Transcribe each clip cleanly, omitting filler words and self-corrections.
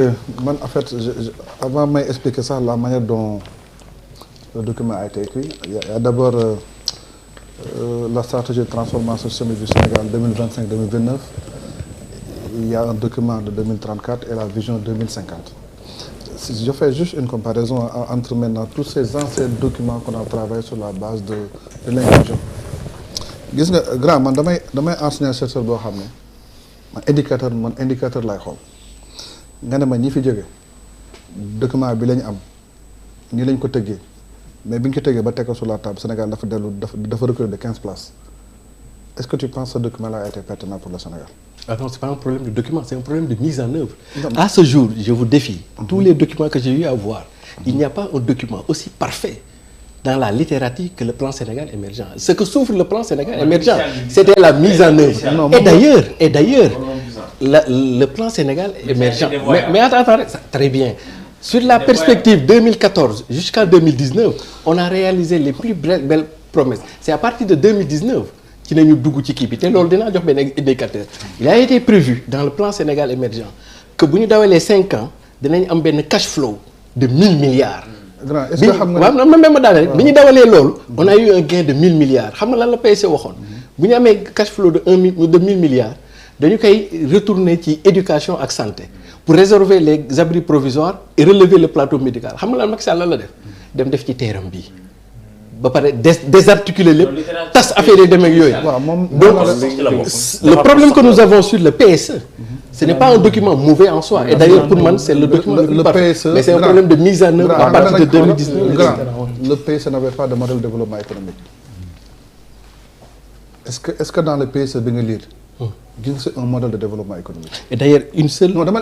Man, en fait, avant de m'expliquer ça, la manière dont le document a été écrit, il y a d'abord la stratégie de transformation systémique du Sénégal 2025-2029. Il y a un document de 2034 et la vision 2050. Si je fais juste une comparaison entre maintenant tous ces anciens documents qu'on a travaillé sur la base de l'inclusion. Gis nga grand man damay enseigner chercheur boo xam ne man indicateur lay xool nga ne ma ñi fi jóge document bi lañ am nii lañ ko tëggee mais bi ñu ko tëggee ba teg ko sur la table Sénégal dafa reculer de 15 places. Est-ce que tu penses que ce document-là a été pertinent pour le Sénégal? Ah non, c'est pas un problème de document, c'est un problème de mise en œuvre. À ce jour, je vous défie, tous les documents que j'ai eu à voir, il n'y a pas un document aussi parfait dans la littérature que le plan Sénégal émergent. Ce que souffre le plan Sénégal émergent, c'était la mise en œuvre. Et d'ailleurs, le plan Sénégal émergent. Mais attends, très bien. Sur la perspective 2014 jusqu'à 2019, on a réalisé les plus belles promesses. C'est à partir de 2019 qu'il y a eu dugg ci kii bi te loolu dinaa jox benn indicateur. Il a été prévu dans le plan Sénégal émergent que bu ñu dawalee 5 ans dinañ am benn cash flow de 1000 milliards. Grand est-ce que xam nga waaw même ma daaneel bi ñu dawalee loolu. on a eu un gain de 1000 milliards xam nga lan la PSE waxoon. bu ñu amee cash flow de 1000 milliards dañu koy retourner ci éducation ak santé pour résorber les abris provisoires et relever le plateau médical xam nga lan Macky Sall lan la def ci teeram bii. ba pare désarticuler lépp tas affaire yi demee ak yooyu. Donc le problème que nous avons sur le PSE. Ce n'est pas un document mauvais en soi et d'ailleurs pour moi c'est le document le PSE, mais c'est un problème de mise en œuvre à partir de 2019. Le PSE n'avait pas de modèle de développement économique. Est-ce que dans le PSE bi nga lire c'est un modèle de développement économique. Et d'ailleurs une seule. Non da nga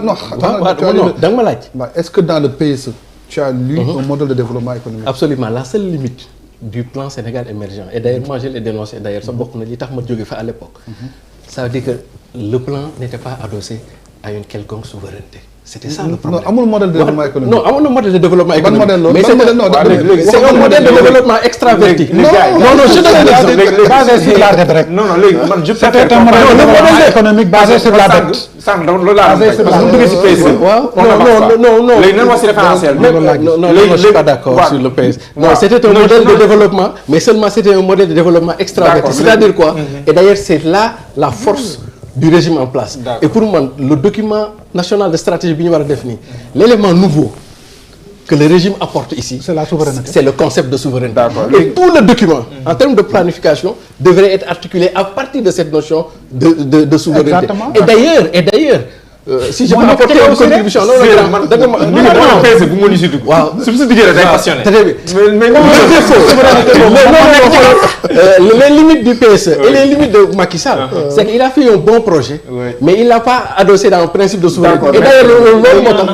ma laaj. Est-ce que dans le PSE tu as lu un modèle de développement économique? Absolument, la seule limite du plan Sénégal émergent et d'ailleurs moi je l'ai dénoncé d'ailleurs sa bokk na li tax ma jóge fa à l'époque. Ça veut dire que le plan n'était pas adossé à une quelconque souveraineté. C'était ça le problème. Non, amul modèle de développement économique. Non, amul modèle de développement économique. Mais c'est un modèle de développement extraverti. Non, je donne un exemple. Basé sur la dette rek. Non, léegi man je préfère. C'était un modèle de développement économique basé sur la dette. Sànq loolu laa parce que bu duggee ci PSE. Non. léegi nan wax ci référentiel. Non, je suis pas d'accord sur le PSE. Non, c'était un modèle de développement, mais seulement c'était un modèle de développement extraverti. C'est-à-dire quoi? Et d'ailleurs, c'est là la force du régime en place. Et pour moi, le document national de stratégie bi ñu war a def nii, l'élément nouveau que le régime apporte ici, c'est la souveraineté. C'est le concept de souveraineté. Et tout le document, en termes de planification, devrait être articulé à partir de cette notion de souveraineté. Exactement. Et d'ailleurs, si je peux apporter une contribution, les limites du PSE et les limites de Macky Sall, c'est qu'il a fait un bon projet, mais il l'a pas adossé dans un principe de souveraineté. Et d'ailleurs, loolu moo tax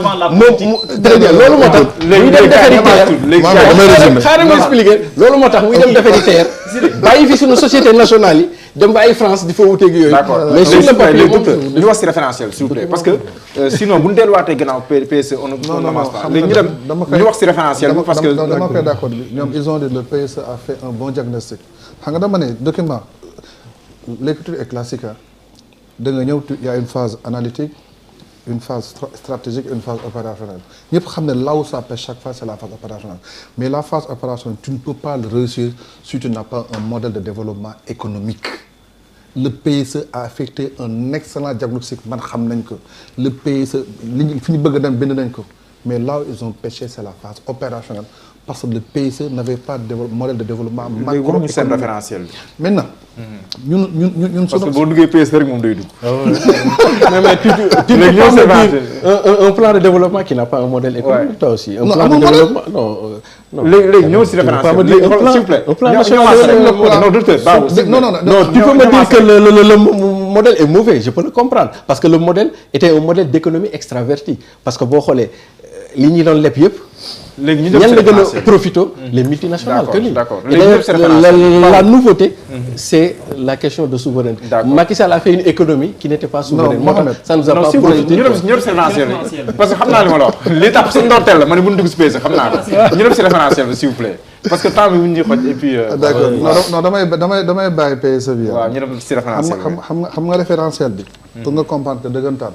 très bien loolu moo tax muy dem defari terre xaaral ma expliquer loolu moo tax muy dem defari terre bàyyi fi suñu société nationale yi dem ba ay France di fa wuteeg yooyu. mais sur le papier ñu wax ci référentiel s'il vous plaît parce que sinon bu ñu delluwaatee gannaaw PSE on n'avance pas. léegi ñu dem ñu wax ci référentiel parce que. non dama koy d'accord bi ñoom ils ont dit le PSE a fait un bon diagnostic xam nga dama ne document l'écriture est classique da nga ñëw il y a une phase analytique une phase stratégique une phase opérationnelle ñëpp xam ne là où ça pêche chaque fois c'est la phase opérationnelle mais la phase opérationnelle tu ne peux pas le réussir si tu n'as pas un modèle de développement économique. Le PSE a effectué un excellent diagnostic man xam nañ ko le PSE li fi ñu bëgg a dem bind nañ ko mais là où ils ont pêché c'est la phase opérationnelle parce que le PSE n'avait pas de modèle de développement macroéconomique. seen référentiel bi. Maintenant ñun parce que boo duggee PSE rek moom day dugg. mais tu ne peux pas me dire un plan de développement qui n'a pas un modèle économique toi aussi. Un plan de développement non. léegi ñëw ci référentiel s'il vous plaît. Un plan national non tu peux me dire que le modèle est mauvais je peux le comprendre parce que le modèle était un modèle d'économie extravertie parce que boo xoolee li ñu doon leb yëpp. léegi ñu ñan la gën a profité les multinationales que d'accord la nouveauté c'est la question de souveraineté. Macky Sall a fait une économie qui n'était pas souveraine. Ça nous a pas profité. ñu dem ci référentiel bi parce que xam naa li ma la wax li tax suñu ndorteel la ma ne bu ñu dugg ci PSE xam naa ko ñu dem ci référentiel bi s'il vous plaît parce que temps bi bu ñu xoj et puis. d'accord non damay bàyyi PSE bi. waaw ñu dem ci référentiel bi xam nga référentiel bi. pour nga comprendre que dëggantaan.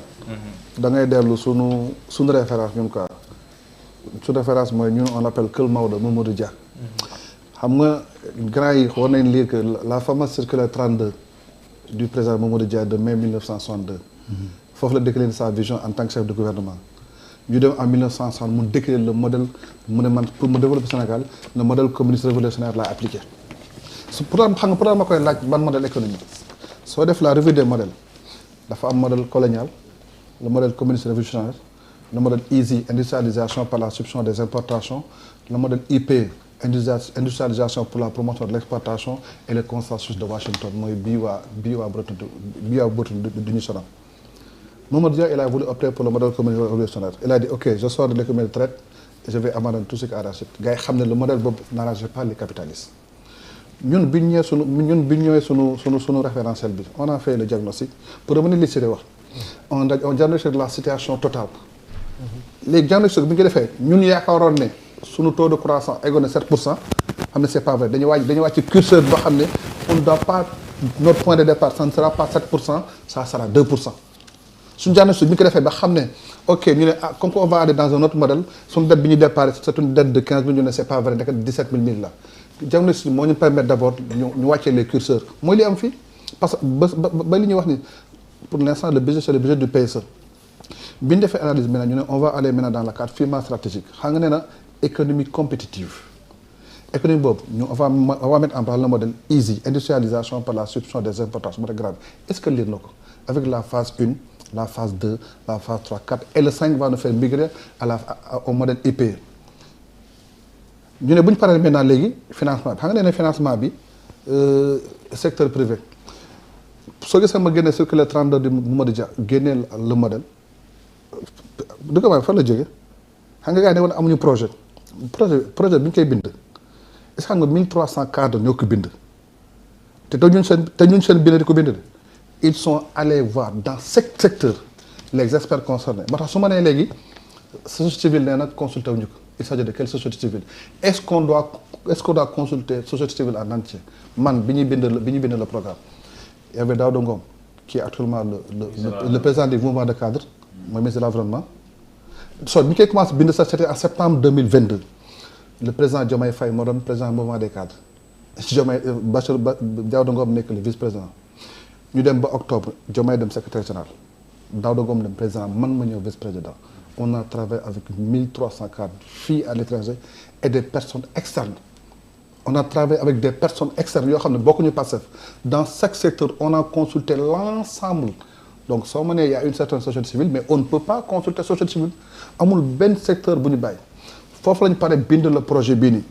da ngay dellu sunu référence ñun quoi sunu référence mooy ñun on appelle Kër Maodo Mamadou Dia. xam nga grand yi war nañ lire que la fameuse circulaire 32 du président Mamadou Dia de mai 1962. foofu la décliné sa vision en tant que chef de gouvernement. ñu dem en 1960 mu décliné le modèle mu ne man pour mu développer Sénégal le modèle communiste révolutionnaire l'a appliqué. pourtant xam nga pourtant ma koy laaj ban modèle économique soo def la revue des modèles dafa am modèle colonial le modèle communiste révolutionnaire le modèle easy industrialisation par la substitution des importations le modèle IP industrialisation pour la promotion de l'exportation et le consensus de Washington mooy bii waa Bretton du sonal. Mamadou Dia il a voulu opter pour le modèle communiste révolutionnaire il a dit ok je sors de l'économie de traite et je vais abandonner tout ce qui arrache gars yi xam ne le modèle boobu n'arrange pas les capitalistes. ñun bi ñu ñëwee sunu référentiel bi on a fait le diagnostic pour revenir li si wax on diagnostique la situation totale. léegi diagnostic bi ñu ko defee ñun yaakaaroon ne sunu taux de croissance eggoon na 7% xam ne c'est pas vrai dañuy wàcc curseur boo xam ne on ne doit pas notre point de départ ça ne sera pas 7% ça sera 2%. suñu diagnostic bi ñu ko defee ba xam ne ok ñu ne comme on va aller dans un autre modèle suñu dette bi ñu départ c'est une dette de 15 000 ñu ne c'est pas vrai ndeke 17 000 la. diagnostic moo ñu permettre d'abord ñu wàccee les curseurs mooy li am fii parce que ba li ñuy wax ni pour l'instant le budget c'est le budget du PSE bi ñu defee analyse maintenant ñu ne on va aller maintenant dans la carte FIMA stratégique xam nga nee na économie compétitive économie boobu ñu on va mettre en place le modèle easy industrialisation par la substitution des importations modèle grave est-ce que lire na ko avec la phase 1 la phase 2 la phase 3 4 et le 5 va nous faire migrer au modèle IPE. ñu ne bu ñu paree maintenant léegi financement bi xam nga nee na financement bi secteur privé soo gisee ma génne circulaire 32 du Mamadou Dia génnee le modèle du ko may fan la jógee xam nga gars yi ne woon amuñu projet bi ñu koy bind est-ce que xam nga 1300 cadres ñoo ko bind te ñun seen bind di ko bind ils sont allés voir dans chaque secteur les experts concernés moo tax su ma nee léegi société civile nee na consulté wuñu ko. Il s'agit de quelle société civile? Est-ce qu'on doit consulter société civile en entier? Man, bi ñuy bind le programme. Il y avait Daouda Ngom, qui est actuellement le président du mouvement de cadre, mooy ministre de l'environnement. So bi ñu koy commencé bind ça c'était en septembre 2022. Le président Diomaye Faye moo doon président du mouvement des cadres. Daouda Ngom nekk le vice-président. ñu dem ba octobre Diomaye dem secrétaire général. Daouda Ngom dem président man ma ñëw vice-président. On a travaillé avec 1300 cadres, filles à l'étranger et des personnes externes. On a travaillé avec des personnes externes. Dans chaque secteur, on a consulté l'ensemble. Donc, il y a une certaine société civile, mais on ne peut pas consulter la société civile. Il y a un secteur qui est il faut que le projet Bini.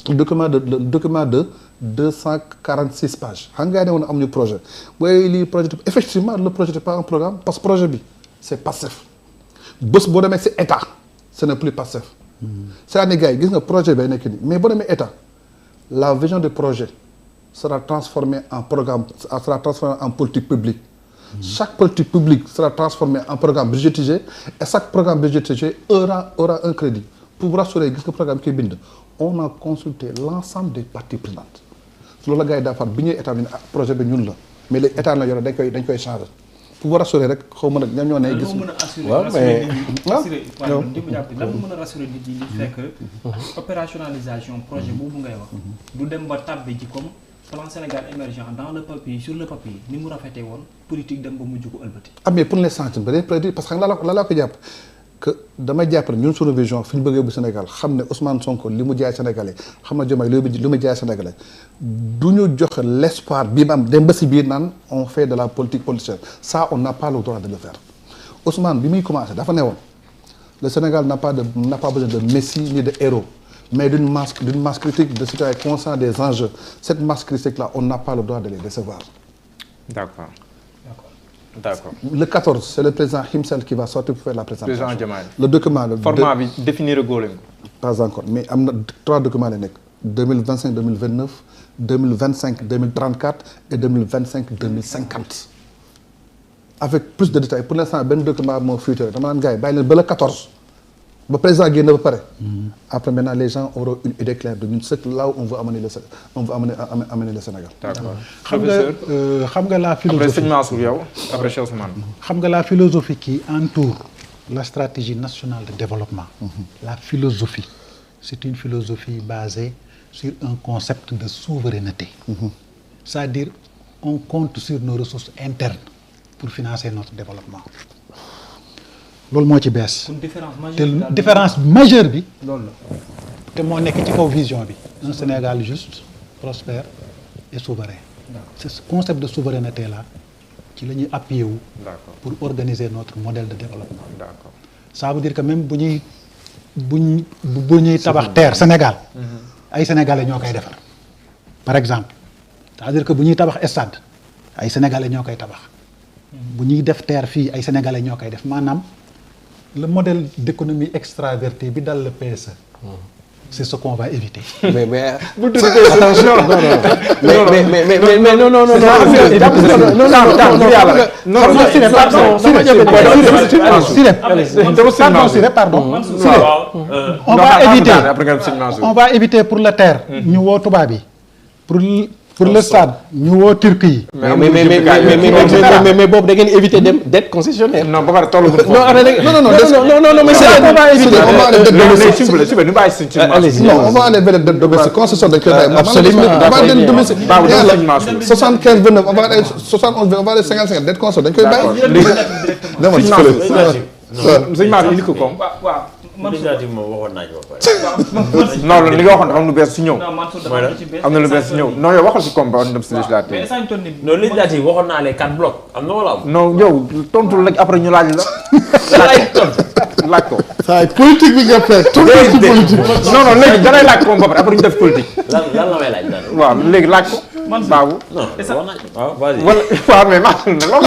Le document de 246 pages. Il y a un projet. Effectivement, le projet n'est pas un programme, parce que le projet, c'est passif. bés boo demee si état ce n'est plus passif. c'est-à-dire gars yi gis nga projet bay nekk nii mais boo demee état la vision du projet sera transformée en programme sera transformée en politique publique. Chaque politique publique sera transformée en programme budgétisé et chaque programme budgétisé aura un crédit. Pour vous rassurer gis nga programme kii bind on a consulté l'ensemble des parties prenantes loolu la gars yi daa far bi ñuy état bi ne projet bi ñun la mais léegi état la yore dañ koy changer. pour vous rassurer rek xaw ma nag ñoom ñoo ne gis. waaw mais lan mën a rassurer nit ñi li fekk opérationnalisation projet boobu ngay wax du dem ba tàbbi ji comme plan Sénégal émergent dans le papier sur le papier ni mu rafetee woon politique dem ba mujj ko ëlbati. ah mais pour l'instant parce que la laa ko jàpp que damay jàpp ne ñun suñu vision fi ñu bëgg yóbbu Sénégal xam ne Ousmane Sonko li mu jaay Sénégalais xam na Diomaye li mu jaay Sénégalais du ñu joxe l'espoir bii ma am dem ba si biir naan on fait de la politique politicienne ça on n'a pas le droit de le faire Ousmane bi muy commencé dafa ne woon le Sénégal n'a pas besoin de messie ni de héros mais d'une masse critique de citoyens conscients des enjeux cette masse critique là on n'a pas le droit de les recevoir. D'accord. Le 14, c'est le président himself qui va sortir pour faire la présentation. Président Diomaye. Le document. Format bi définir góole. Pas encore mais am na 3 documents la nekk 2025 2029 2025 2034 et 2025 2050. Avec plus de détails pour l'instant benn document moo fuité dama naan gars yi bàyyi leen ba le 14 ba président génn ba pare. Après maintenant les gens auront une idée claire de ñun c'est là où on veut amener le Sénégal. D'accord. xam nga la philosophie après sëñ Mansour yow après Cheikh Ousmane. xam nga la philosophie qui entoure la stratégie nationale de développement, la philosophie, c'est une philosophie basée sur un concept de souveraineté. C'est-à-dire, on compte sur nos ressources internes pour financer notre développement. loolu moo ci bees. te différence majeure bi. loolu la te moo nekk ci kaw vision bi. un Sénégal juste, prospère et souverain. C'est ce concept de souveraineté là ci la ñuy appuyer wu. pour organiser notre modèle de développement. D'accord. Ça veut dire que même bu ñuy tabax terre Sénégal. ay Sénégalais ñoo koy defar. par exemple. c'est-à-dire que bu ñuy tabax stade ay Sénégalais ñoo koy tabax. bu ñuy def terre fii ay Sénégalais ñoo koy def maanaam. Le modèle d'économie extravertie bi dal le PSE. C'est ce qu'on va éviter. mais attention. On va éviter pour le terre. ñu woo tubaab yi pour le stade ñu woo Turc yi. mais boobu da ngeen éviter dem dette concessionnaire. non ba pare tollu non mais c'est on va éviter. On va aller vers les dettes domestiques concession dañ koy bàyyi. Absolument. On va aller domestique. 75 29 on va aller 71 on va aller 55 dette concession dañ koy bàyyi. sëñ Maodo indi ko comme. législativement waxoon naa ko ba pare. non li nga waxoon dafa am lu bees si ñëw. am na lu bees si ñëw non yow waxal si comme ba dem si législative. non législative waxoon naa les 4 blocs am na wala am. non yow tontu rek après ñu laaj la. laaj ko. saa politique bi nga fekk. tontu ci politique. non léegi da lay laaj ko ba pare après ñu def politique. lan la may laaj. waaw léegi laaj ko. man baabu. non wax naa waaw vas-y. waaw mais